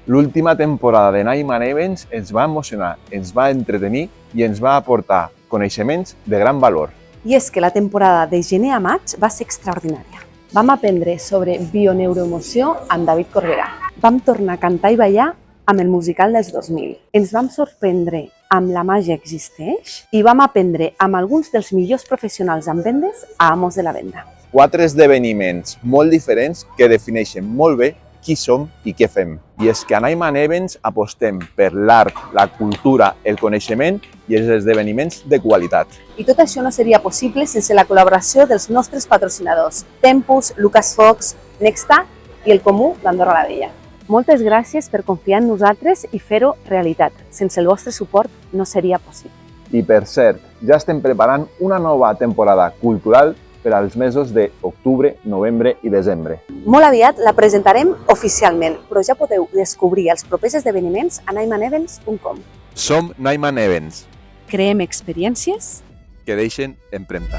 L'última temporada de Nyman Events ens va emocionar, ens va entretenir i ens va aportar coneixements de gran valor. I és que la temporada de gener a maig va ser extraordinària. Vam aprendre sobre bioneuroemoció amb David Corbera. Vam tornar a cantar i ballar amb el musical dels 2000. Ens vam sorprendre amb La màgia existeix i vam aprendre amb alguns dels millors professionals en vendes a Amos de la Venda. 4 esdeveniments molt diferents que defineixen molt bé qui som i què fem. I és que a Nyman Events apostem per l'art, la cultura, el coneixement i els esdeveniments de qualitat. I tot això no seria possible sense la col·laboració dels nostres patrocinadors, Tempus, Lucas Fox, Nexta i el Comú d'Andorra la Vella. Moltes gràcies per confiar en nosaltres i fer-ho realitat. Sense el vostre suport no seria possible. I per cert, ja estem preparant una nova temporada cultural per als mesos d'octubre, novembre i desembre. Molt aviat la presentarem oficialment, però ja podeu descobrir els propers esdeveniments a nymanevents.com. Som Nyman Events, Creem experiències que deixen empremta.